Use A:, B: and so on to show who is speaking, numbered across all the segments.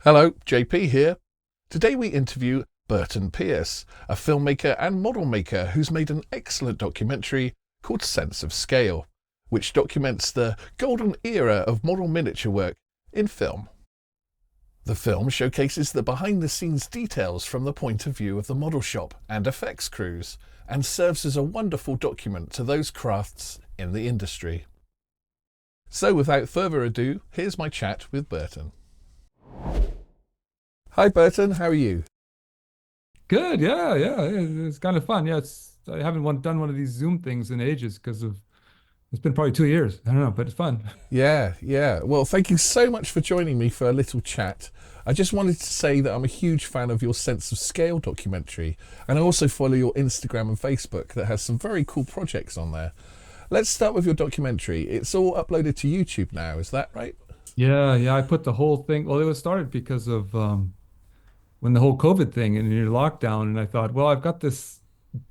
A: Hello, JP here. Today we interview Burton Pierce, a filmmaker and model maker who's made an excellent documentary called Sense of Scale, which documents the golden era of model miniature work in film. The film showcases the behind-the-scenes details from the point of view of the model shop and effects crews, and serves as a wonderful document to those crafts in the industry. So without further ado, here's my chat with Burton. Hi Burton, how are you?
B: Good. It's kind of fun. Yeah, I haven't done one of these Zoom things in ages because of it's been probably 2 years. I don't know, but it's fun.
A: Yeah. Well, thank you so much for joining me for a little chat. I just wanted to say that I'm a huge fan of your Sense of Scale documentary, and I also follow your Instagram and Facebook that has some very cool projects on there. Let's start with your documentary. It's all uploaded to YouTube now, is that right?
B: Yeah. I put the whole thing. Well, it was started because of when the whole COVID thing and your lockdown, and I thought, well, I've got this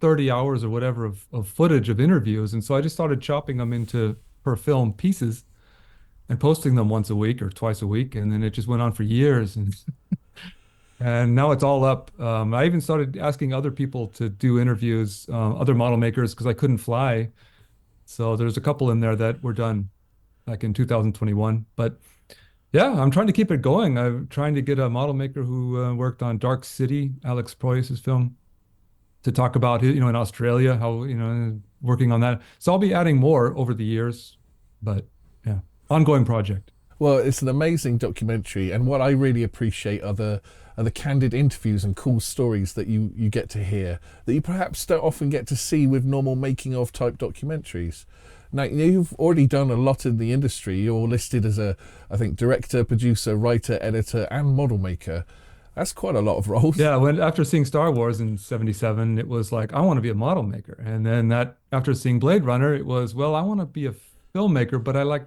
B: 30 hours or whatever of footage of interviews, and so I just started chopping them into per film pieces and posting them once a week or twice a week, and then it just went on for years, and now it's all up. I even started asking other people to do interviews, other model makers, because I couldn't fly. So there's a couple in there that were done back in 2021. But yeah, I'm trying to keep it going. I'm trying to get a model maker who worked on Dark City, Alex Proyas's film, to talk about it, in Australia, how, working on that. So I'll be adding more over the years, but yeah, ongoing project.
A: Well, it's an amazing documentary, and what I really appreciate are the candid interviews and cool stories that you get to hear that you perhaps don't often get to see with normal making of type documentaries. Now, you've already done a lot in the industry. You're listed as I think, director, producer, writer, editor, and model maker. That's quite a lot of roles.
B: Yeah, when after seeing Star Wars in 77, it was like, I want to be a model maker. And then that after seeing Blade Runner, it was, well, I want to be a filmmaker, but I like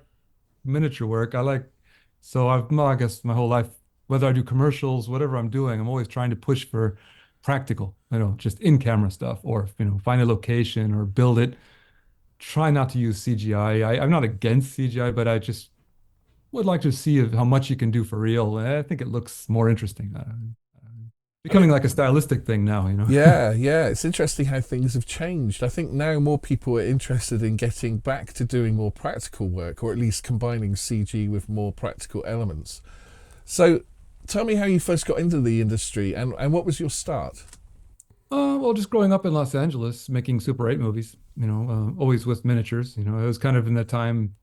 B: miniature work. Well, I guess my whole life, whether I do commercials, whatever I'm doing, I'm always trying to push for practical, just in camera stuff or, find a location or build it. Try not to use CGI. I'm not against CGI, but I just would like to see how much you can do for real. I think it looks more interesting.
A: I mean,
B: Becoming like a stylistic thing now.
A: yeah. It's interesting how things have changed. I think now more people are interested in getting back to doing more practical work, or at least combining CG with more practical elements. So, tell me how you first got into the industry and what was your start?
B: Well, just growing up in Los Angeles, making Super 8 movies, always with miniatures. It was kind of in that time,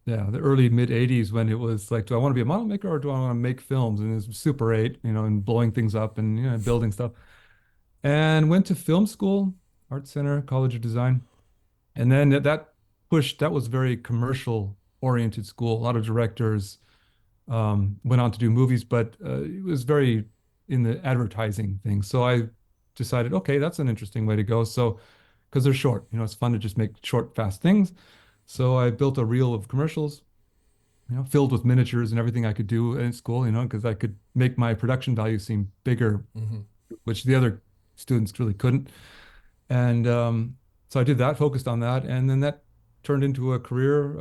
B: yeah, the early mid 80s when it was like, do I want to be a model maker or do I want to make films? And it was Super 8, and blowing things up and, building stuff. And went to film school, Art Center, College of Design. And then that was very commercial oriented school. A lot of directors went on to do movies, but it was very in the advertising thing. So I decided, okay, that's an interesting way to go. So, because they're short, it's fun to just make short, fast things. So I built a reel of commercials, filled with miniatures and everything I could do in school, because I could make my production value seem bigger,
A: Hmm.
B: which the other students really couldn't. And so I did that, focused on that, and then that turned into a career.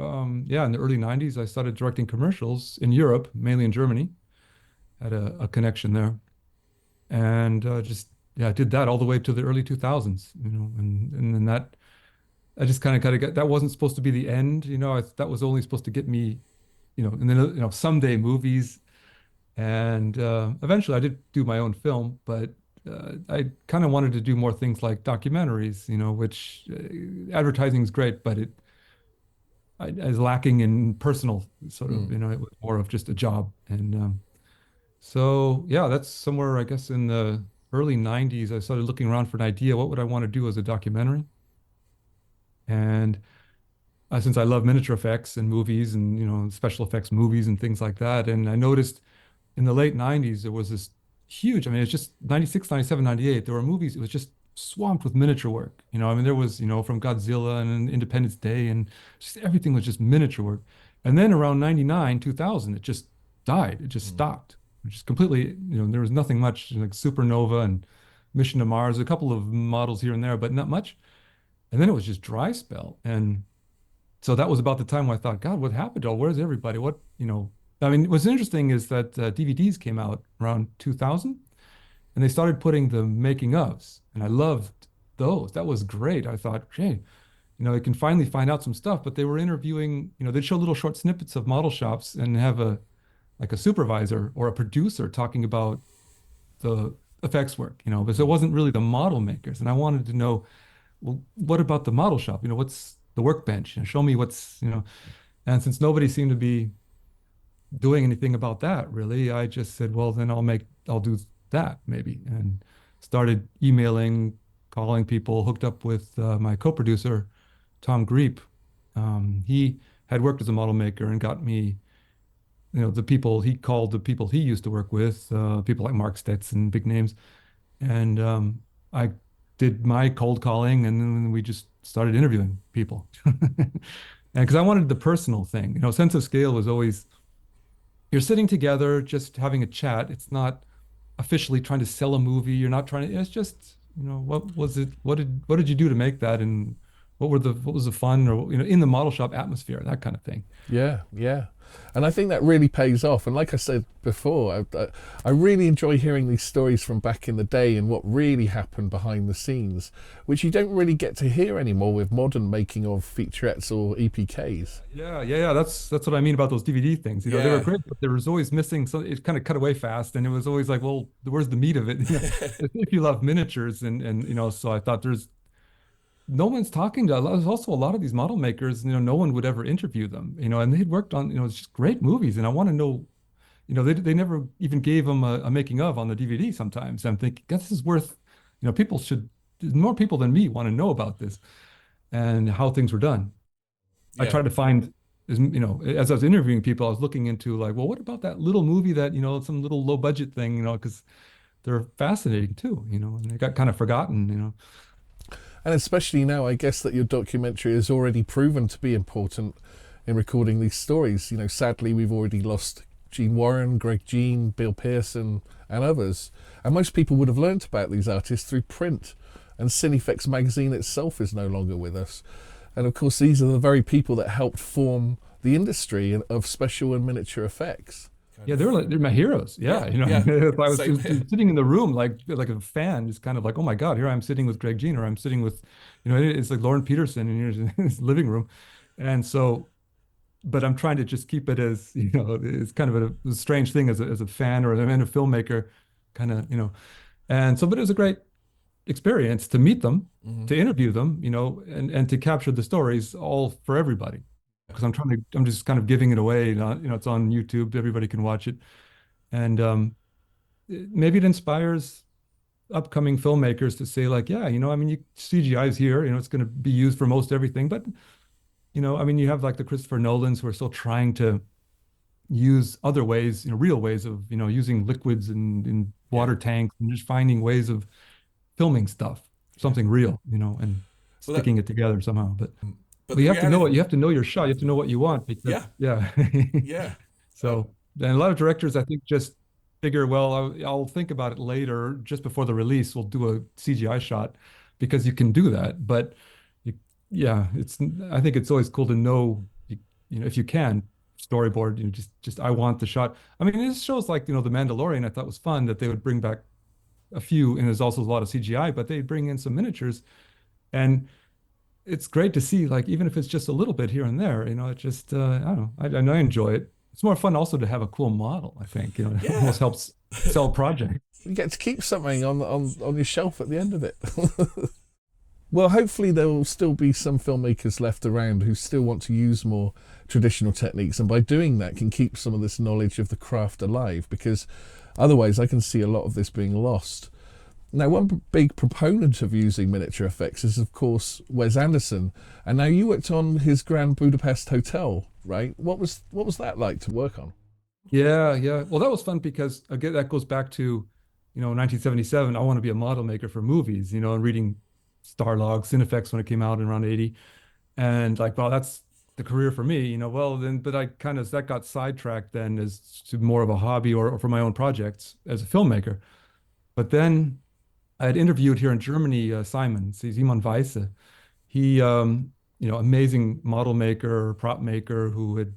B: Yeah, in the early 90s, I started directing commercials in Europe, mainly in Germany. Had a connection there, and just yeah, I did that all the way to the early 2000s. And then that I just kind of got that wasn't supposed to be the end. That was only supposed to get me, and then someday movies, and eventually I did do my own film, but I kind of wanted to do more things like documentaries, which advertising is great, but I is lacking in personal sort of,
A: Mm.
B: it was more of just a job. And so, yeah, that's somewhere, I guess, in the early 90s, I started looking around for an idea. What would I want to do as a documentary? And since I love miniature effects and movies and, special effects movies and things like that, and I noticed in the late 90s, there was this huge, I mean, it's just 96, 97, 98. There were movies, it was just swamped with miniature work. I mean, there was, from Godzilla and Independence Day, and just everything was just miniature work. And then around 99, 2000, it just died. It just
A: Mm.
B: stopped. It just completely, there was nothing much like Supernova and Mission to Mars, a couple of models here and there, but not much. And then it was just dry spell. And so that was about the time when I thought, God, what happened to all? Where's everybody? What? I mean, what's interesting is that DVDs came out around 2000 and they started putting the making ofs, and I loved those. That was great. I thought, hey, they can finally find out some stuff, but they were interviewing, they'd show little short snippets of model shops and have a like a supervisor or a producer talking about the effects work, because it wasn't really the model makers. And I wanted to know, well, what about the model shop? What's the workbench? Show me and since nobody seemed to be doing anything about that really, I just said, well, then I'll do that maybe. And started emailing, calling people, hooked up with my co-producer, Tom Greep. He had worked as a model maker and got me, the people he called the people he used to work with, people like Mark Stetson, big names. And I did my cold calling, and then we just started interviewing people. And because I wanted the personal thing, Sense of Scale was always you're sitting together, just having a chat. It's not officially trying to sell a movie. You're not trying to, it's just, what was it? What did you do to make that? And what was the fun or, in the model shop atmosphere, that kind of thing.
A: Yeah, yeah. And I think that really pays off. And like I said before, I really enjoy hearing these stories from back in the day and what really happened behind the scenes, which you don't really get to hear anymore with modern making of featurettes or EPKs.
B: Yeah. That's what I mean about those DVD things. They were
A: Yeah.
B: great, but there was always missing. So it kind of cut away fast, and it was always like, well, where's the meat of it? If you love miniatures, and so I thought no one's talking to. There's also a lot of these model makers. No one would ever interview them. And they'd worked on it's just great movies, and I want to know. They never even gave them a making of on the DVD. Sometimes I'm thinking this is worth. People should more people than me want to know about this and how things were done. I
A: Yeah.
B: tried to find, as I was interviewing people, I was looking into like, well, what about that little movie that, some little low budget thing, because they're fascinating too, and they got kind of forgotten.
A: And especially now, I guess that your documentary has already proven to be important in recording these stories. Sadly, we've already lost Gene Warren, Greg Jean, Bill Pearson, and others. And most people would have learnt about these artists through print. And Cinefex magazine itself is no longer with us. And of course, these are the very people that helped form the industry of special and miniature effects.
B: Yeah, they're my heroes. Yeah,
A: Yeah.
B: if I was
A: Same
B: just
A: here.
B: sitting in the room like a fan, just kind of like, oh my God, here I'm sitting with Greg Jean, or I'm sitting with, it's like Lauren Peterson in his living room. And so, but I'm trying to just keep it as, it's kind of a strange thing as a fan or a filmmaker, kind of, and so, but it was a great experience to meet them,
A: Mhm.
B: to interview them, and to capture the stories all for everybody. Because I'm just kind of giving it away. It's on YouTube. Everybody can watch it. And maybe it inspires upcoming filmmakers to say, like, yeah, I mean, CGI is here, it's going to be used for most everything. But, I mean, you have like the Christopher Nolans who are still trying to use other ways, real ways of, using liquids in
A: Yeah.
B: water tanks and just finding ways of filming stuff,
A: Yeah.
B: something real, and
A: Well, that,
B: sticking it together somehow.
A: but
B: But
A: the
B: you have to know
A: reality,
B: it. You have to know your shot. You have to know what you want because,
A: yeah,
B: yeah.
A: yeah. Um,
B: So, and a lot of directors, I think, just figure, well, I'll think about it later, just before the release, we'll do a CGI shot because you can do that. But you, yeah, I think it's always cool to know, if you can storyboard, just I want the shot. I mean, this shows like, The Mandalorian, I thought was fun that they would bring back a few, and there's also a lot of CGI, but they bring in some miniatures. And it's great to see, like, even if it's just a little bit here and there, it just, I don't know, I enjoy it. It's more fun also to have a cool model, I think, it
A: yeah.
B: almost helps sell projects.
A: You get to keep something on your shelf at the end of it. Well, hopefully there will still be some filmmakers left around who still want to use more traditional techniques, and by doing that can keep some of this knowledge of the craft alive, because otherwise I can see a lot of this being lost. Now, one big proponent of using miniature effects is, of course, Wes Anderson. And now you worked on his Grand Budapest Hotel, right? What was that like to work on?
B: Yeah. Well, that was fun because again, that goes back to, 1977. I want to be a model maker for movies, and reading Starlog, Cinefex when it came out in around 80. And like, well, that's the career for me, well, then, but I kind of, that got sidetracked then as to more of a hobby or for my own projects as a filmmaker. But then I had interviewed here in Germany, Simon Weisse. He, amazing model maker, prop maker who had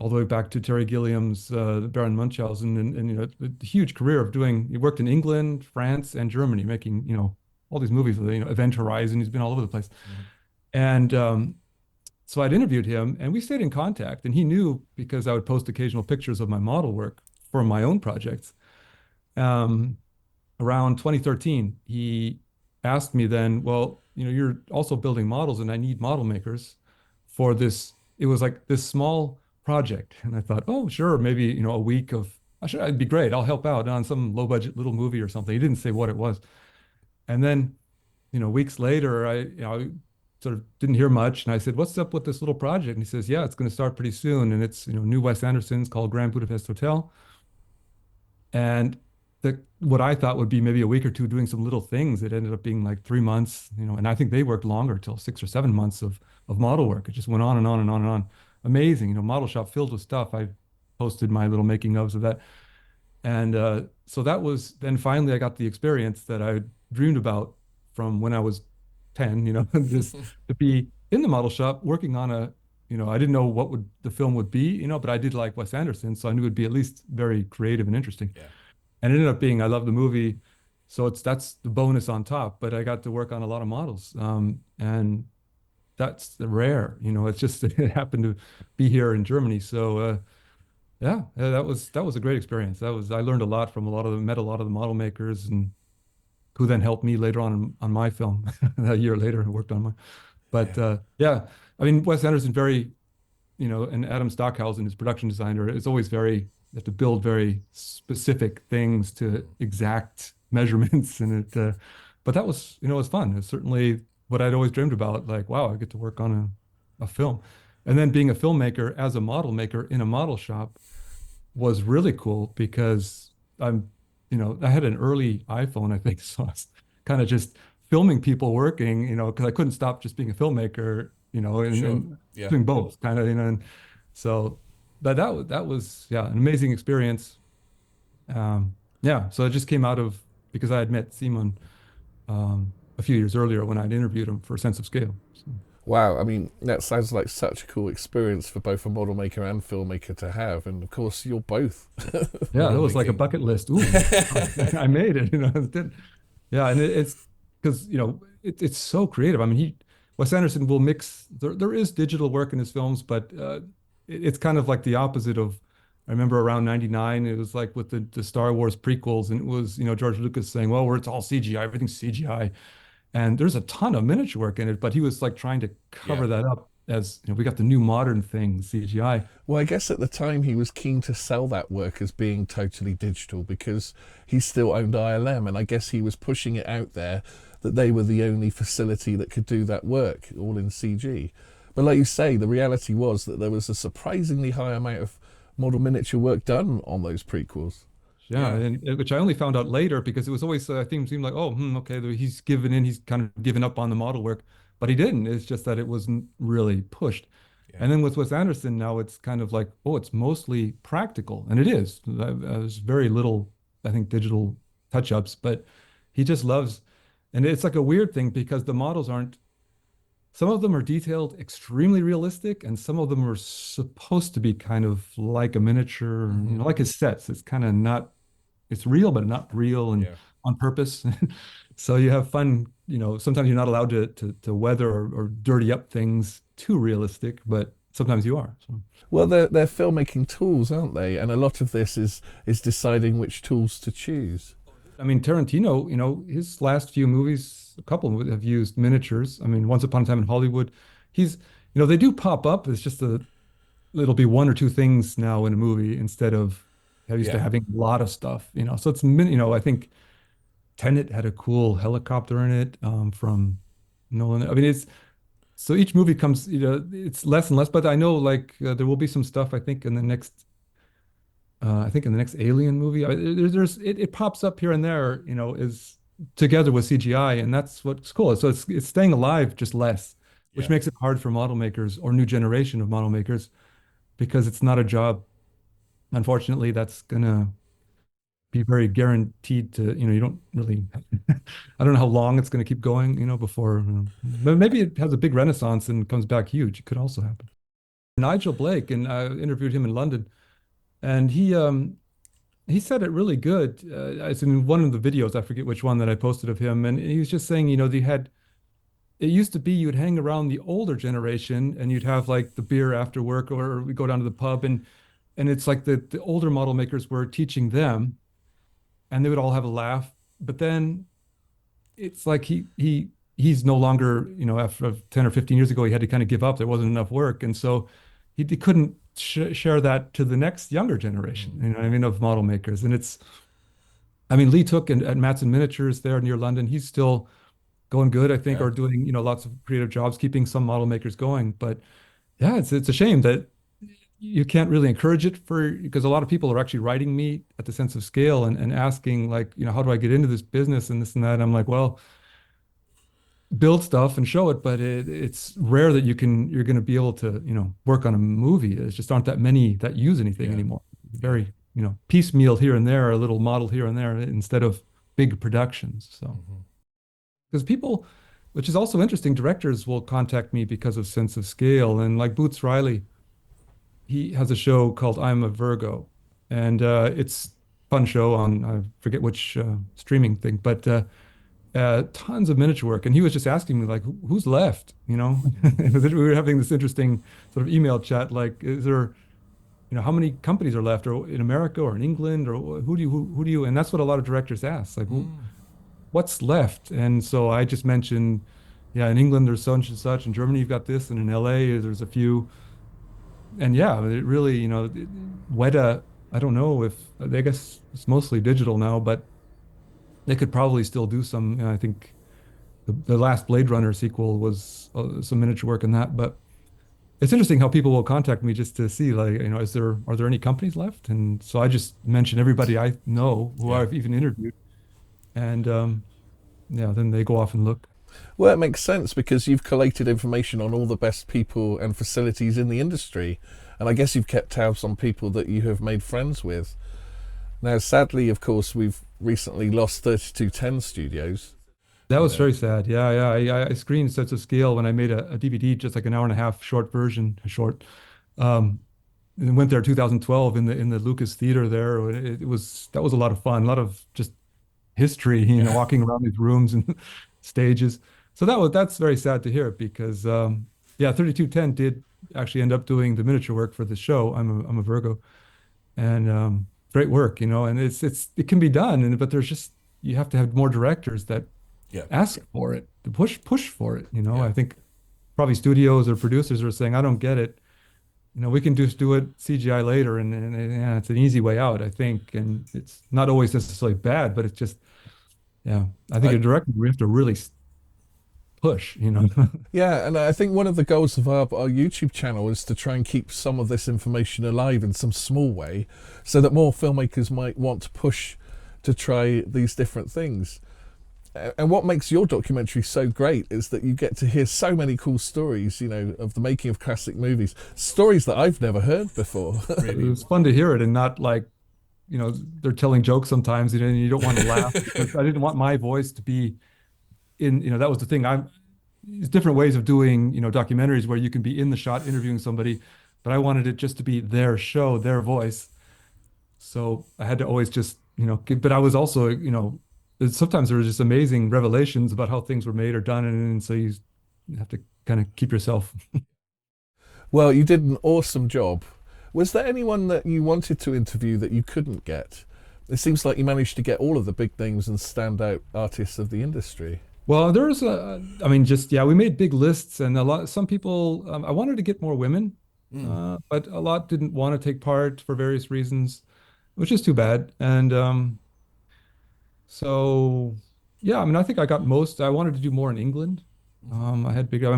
B: all the way back to Terry Gilliam's Baron Munchausen, and a huge career of doing. He worked in England, France, and Germany, making all these movies. Event Horizon. He's been all over the place,
A: Mhm.
B: and so I'd interviewed him, and we stayed in contact. And he knew because I would post occasional pictures of my model work for my own projects. Um, Around 2013, he asked me then, well, you're also building models, and I need model makers for this. It was like this small project, and I thought, oh, sure, maybe a week of. I should. It'd be great. I'll help out on some low budget little movie or something. He didn't say what it was, and then weeks later, I sort of didn't hear much, and I said, what's up with this little project? And he says, yeah, it's going to start pretty soon, and it's new Wes Anderson's called Grand Budapest Hotel. And what I thought would be maybe a week or two doing some little things, it ended up being like 3 months, and I think they worked longer till 6 or 7 months of model work. It just went on and on and on and on. Amazing, model shop filled with stuff. I posted my little making ofs of that. And so that was then finally I got the experience that I dreamed about from when I was 10, just to be in the model shop working on I didn't know what would the film would be, but I did like Wes Anderson, so I knew it'd be at least very creative and interesting.
A: Yeah.
B: And it ended up being, I love the movie. So that's the bonus on top, but I got to work on a lot of models. And that's rare, it's just, it happened to be here in Germany. So, yeah, that was a great experience. I learned a lot from met a lot of the model makers and who then helped me later on my film a year later. I worked on my, but,
A: Yeah.
B: yeah, I mean, Wes Anderson very, and Adam Stockhausen, his production designer, is always very, you have to build very specific things to exact measurements. And but that was, it was fun. It's certainly what I'd always dreamed about. Like, wow, I get to work on a film. And then being a filmmaker as a model maker in a model shop was really cool because I had an early iPhone, I think, so I was kind of just filming people working, because I couldn't stop just being a filmmaker,
A: Sure.
B: and
A: Yeah.
B: doing both kind of, and so, but that was, yeah, an amazing experience. Yeah, so it just came out of because I had met Simon a few years earlier when I'd interviewed him for Sense of Scale. So,
A: Wow, I mean, that sounds like such a cool experience for both a model maker and filmmaker to have. And of course, you're both
B: yeah, that
A: model
B: was like a
A: making.
B: bucket list. Ooh, I made it, Yeah, and it's because it's so creative. I mean, Wes Anderson will mix. There is digital work in his films, but it's kind of like the opposite of. I remember around '99, it was like with the Star Wars prequels, and it was George Lucas saying, "Well, it's all CGI, everything's CGI," and there's a ton of miniature work in it, but he was like trying to
A: Yeah.
B: cover that up as we got the new modern thing, CGI.
A: Well, I guess at the time he was keen to sell that work as being totally digital because he still owned ILM, and I guess he was pushing it out there that they were the only facility that could do that work, all in CG. But like you say, the reality was that there was a surprisingly high amount of model miniature work done on those prequels.
B: Yeah,
A: Yeah,
B: and which I only found out later because it was always I think it seemed like okay he's given in, he's kind of given up on the model work, but he didn't. It's just that it wasn't really pushed.
A: yeah,
B: And then with Wes Anderson now it's kind of like it's mostly practical, and it is. There's very little I think digital touch-ups, but he just loves, and it's like a weird thing because the models aren't. Some of them are detailed, extremely realistic, and some of them are supposed to be kind of like a miniature,
A: hmm,
B: like his sets. It's kind of not it's real, but not real and
A: yeah.
B: on purpose. So you have fun, sometimes you're not allowed to weather or dirty up things too realistic, but sometimes you are. So
A: Well, they're filmmaking tools, aren't they? And a lot of this is deciding which tools to choose.
B: I mean, Tarantino, his last few movies, a couple of them have used miniatures. I mean, Once Upon a Time in Hollywood, he's, they do pop up. It's just it'll be one or two things now in a movie instead of used to
A: Yeah,
B: having a lot of stuff, So it's, I think Tenet had a cool helicopter in it from Nolan. I mean, it's so each movie comes, it's less and less, but I know like there will be some stuff I think in the next, Alien movie. It pops up here and there, is together with CGI, and that's what's cool. So it's staying alive, just less, which
A: yeah.
B: makes it hard for model makers or new generation of model makers because it's not a job. Unfortunately, that's gonna be very guaranteed to, you don't really, I don't know how long it's going to keep going, before, but maybe it has a big renaissance and comes back huge. It could also happen. Nigel Blake, and I interviewed him in London, and he said it really good. It's in one of the videos, I forget which one that I posted of him, and he was just saying, they had it used to be you'd hang around the older generation and you'd have like the beer after work, or we go down to the pub, and it's like the older model makers were teaching them, and they would all have a laugh. But then it's like he's no longer, after 10 or 15 years ago, he had to kind of give up. There wasn't enough work. And so he couldn't share that to the next younger generation,
A: Mm.
B: you know what I mean, of model makers. And I mean, Lee Took at Matson Miniatures there near London, he's still going good, I think,
A: Yeah.
B: or doing, lots of creative jobs, keeping some model makers going. But yeah, it's a shame that you can't really encourage it because a lot of people are actually writing me at the Sense of Scale and asking like, how do I get into this business and this and that. And I'm like, well, build stuff and show it, but it's rare that you're going to be able to, work on a movie. There's just aren't that many that use anything
A: Yeah.
B: anymore.
A: Yeah.
B: Very, piecemeal here and there, a little model here and there instead of big productions. So,
A: Mhm.
B: because people, which is also interesting, directors will contact me because of Sense of Scale. And like Boots Riley, he has a show called I'm a Virgo, and it's fun show on, I forget which streaming thing, but tons of miniature work. And he was just asking me like, who's left? We were having this interesting sort of email chat. Like, is there, how many companies are left, or in America or in England, or who do you? And that's what a lot of directors ask, like,
A: Mm.
B: what's left? And so I just mentioned, yeah, in England there's such and such, in Germany you've got this, and in LA there's a few. And yeah, it really, Weta, I don't know if, I guess it's mostly digital now, but they could probably still do some. I think the last Blade Runner sequel was some miniature work in that. But it's interesting how people will contact me just to see, like, are there any companies left? And so I just mention everybody I know who
A: Yeah.
B: I've even interviewed, and yeah, then they go off and look.
A: Well, it makes sense because you've collated information on all the best people and facilities in the industry. And I guess you've kept tabs on people that you have made friends with. Now, sadly, of course, we've recently lost 3210 Studios.
B: That
A: You
B: was
A: know,
B: very sad. Yeah, yeah. I screened Sense of Scale when I made a DVD, just like an hour and a half short version, short. Um, and went there 2012 in the Lucas Theater there. That was a lot of fun, a lot of just history,
A: yeah,
B: walking around these rooms and stages. So that's very sad to hear because yeah, 3210 did actually end up doing the miniature work for the show. I'm a Virgo, and great work, and it can be done, but there's just you have to have more directors that
A: yeah,
B: ask for it, to push for it.
A: yeah.
B: I think probably studios or producers are saying, I don't get it. We can just do it CGI later, and yeah, it's an easy way out, I think. And it's not always necessarily bad, but it's just, yeah, I think
A: I,
B: a director, we have to really push.
A: yeah, and I think one of the goals of our YouTube channel is to try and keep some of this information alive in some small way so that more filmmakers might want to push to try these different things. And what makes your documentary so great is that you get to hear so many cool stories, of the making of classic movies, stories that I've never heard before.
B: It
A: Really.
B: was fun to hear it and not like, they're telling jokes sometimes, and you don't want to laugh because I didn't want my voice to be in, that was the thing. There's different ways of doing, documentaries where you can be in the shot interviewing somebody, but I wanted it just to be their show, their voice. So I had to always just, but I was also, sometimes there were just amazing revelations about how things were made or done. And so you have to kind of keep yourself.
A: Well, you did an awesome job. Was there anyone that you wanted to interview that you couldn't get? It seems like you managed to get all of the big names and standout artists of the industry.
B: Well, I mean, just, yeah, we made big lists and some people, I wanted to get more women,
A: Mm.
B: but a lot didn't want to take part for various reasons, which is too bad. And so, yeah, I mean, I think I wanted to do more in England. I'm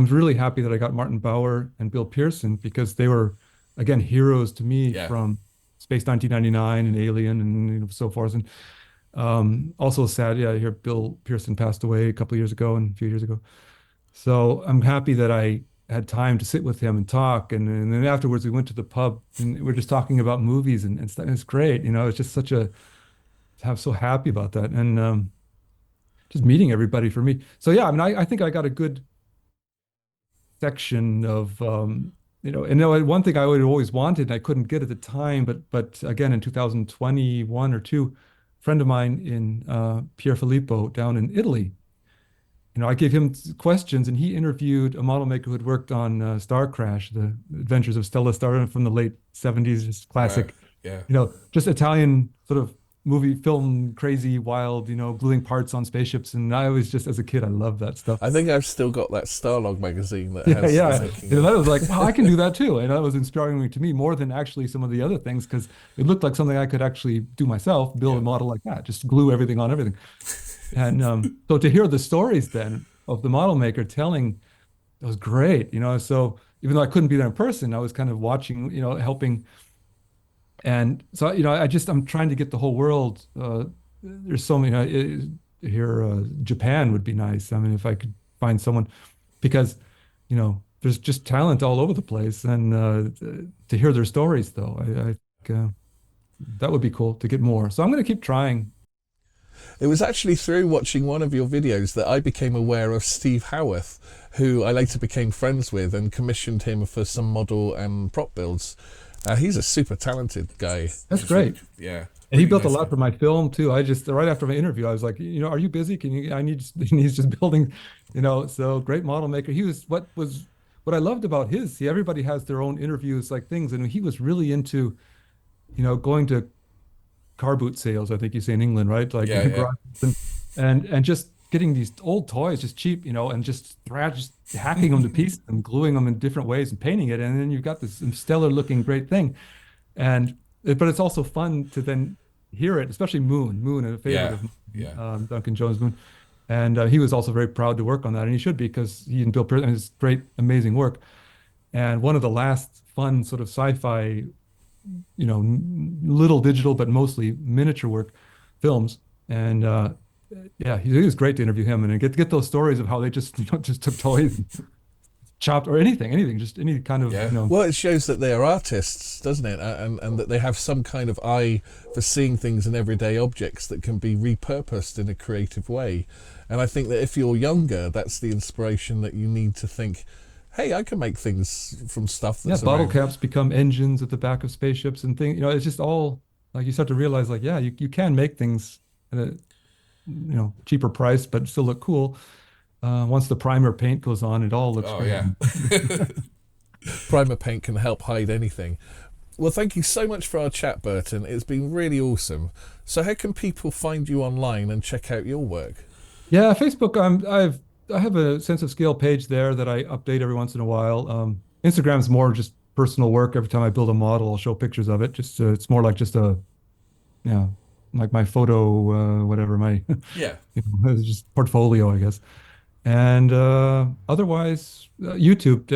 B: really happy that I got Martin Bauer and Bill Pearson because they were, again, heroes to me
A: Yeah.
B: from Space 1999 and Alien and so forth. And also sad, yeah, I hear Bill Pearson passed away a couple of years ago and a few years ago. So I'm happy that I had time to sit with him and talk. And then afterwards, we went to the pub and we're just talking about movies and stuff. It's great. It's just I'm so happy about that. And just meeting everybody for me. So yeah, I mean, I think I got a good section of one thing I would always wanted, and I couldn't get at the time, but again in 2021 or two, a friend of mine in Pier Filippo down in Italy, I gave him questions, and he interviewed a model maker who had worked on Star Crash, the Adventures of Stella Star from the late 70s, just
C: Right.
B: classic,
C: Yeah.
B: just Italian sort of movie film, crazy, wild, gluing parts on spaceships. And I was just, as a kid, I loved that stuff.
A: I think I've still got that Starlog magazine that
B: Yeah,
A: has
B: yeah.
A: the making
B: And
A: of.
B: I was like, wow, I can do that too. And that was inspiring to me more than actually some of the other things, because it looked like something I could actually do myself, build a model like that, just glue everything on everything. And so to hear the stories then of the model maker telling, it was great, So even though I couldn't be there in person, I was kind of watching, helping. And so, I'm trying to get the whole world. There's so many here. Japan would be nice. I mean, if I could find someone, because, there's just talent all over the place. And to hear their stories, though, I think that would be cool to get more. So I'm going to keep trying.
A: It was actually through watching one of your videos that I became aware of Steve Howarth, who I later became friends with and commissioned him for some model and prop builds. He's a super talented guy.
B: That's great.
C: Yeah.
B: And he
C: Really
B: built a
C: nice
B: lot
C: guy.
B: for my film too. I just right after my interview, I was like, are you busy? He's just building, so great model maker. He was what I loved about his, see, everybody has their own interviews, like things, and he was really into, going to car boot sales, I think you say in England, right? Like
C: Yeah, yeah.
B: and just getting these old toys just cheap, and just hacking them to pieces and gluing them in different ways and painting it, and then you've got this stellar looking great thing. But it's also fun to then hear it, especially Moon, a favorite
C: Yeah.
B: of
C: Yeah.
B: Duncan Jones Moon. And he was also very proud to work on that, and he should be, because he and Bill Pearson, his great, amazing work. And one of the last fun sort of sci-fi, little digital but mostly miniature work films. And yeah, he was great to interview him and get those stories of how they just just took toys and chopped, or anything, just any kind of
C: Yeah.
A: Well, it shows that they are artists, doesn't it? And that they have some kind of eye for seeing things in everyday objects that can be repurposed in a creative way. And I think that if you're younger, that's the inspiration that you need to think, hey, I can make things from stuff that's
B: bottle
A: around.
B: caps become engines at the back of spaceships and things. It's just all like you start to realize, like, yeah, you can make things at a cheaper price, but still look cool. Once the primer paint goes on, it all looks
C: Oh,
B: great.
C: yeah.
A: Primer paint can help hide anything. Well, thank you so much for our chat, Burton. It's been really awesome. So how can people find you online and check out your work?
B: Yeah, Facebook. I have a Sense of Scale page there that I update every once in a while. Instagram's more just personal work. Every time I build a model, I'll show pictures of it. Just it's more like just like my photo, whatever my
C: Yeah.
B: it's just portfolio, I guess. And otherwise, YouTube.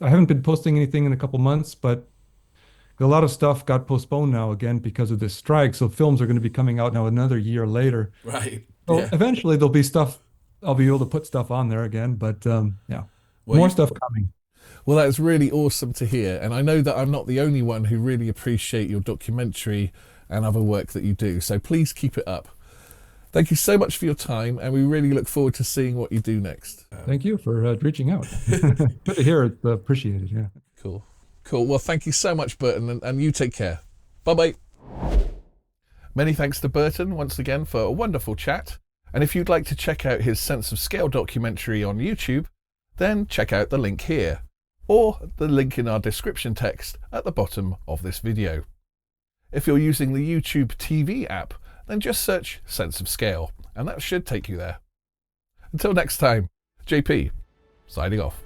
B: I haven't been posting anything in a couple months, but a lot of stuff got postponed now again because of this strike. So films are going to be coming out now another year later.
C: Right.
B: So
C: Yeah.
B: eventually there'll be stuff. I'll be able to put stuff on there again, but yeah,
C: Well,
B: more
C: you-
B: stuff coming.
A: Well, that's really awesome to hear. And I know that I'm not the only one who really appreciate your documentary and other work that you do. So please keep it up. Thank you so much for your time, and we really look forward to seeing what you do next.
B: Thank you for reaching out. Good to hear. It's appreciated. Yeah.
A: Cool. Cool. Well, thank you so much, Burton, and you take care. Bye-bye. Many thanks to Burton once again for a wonderful chat. And if you'd like to check out his Sense of Scale documentary on YouTube, then check out the link here, or the link in our description text at the bottom of this video. If you're using the YouTube TV app, then just search Sense of Scale, and that should take you there. Until next time, JP, signing off.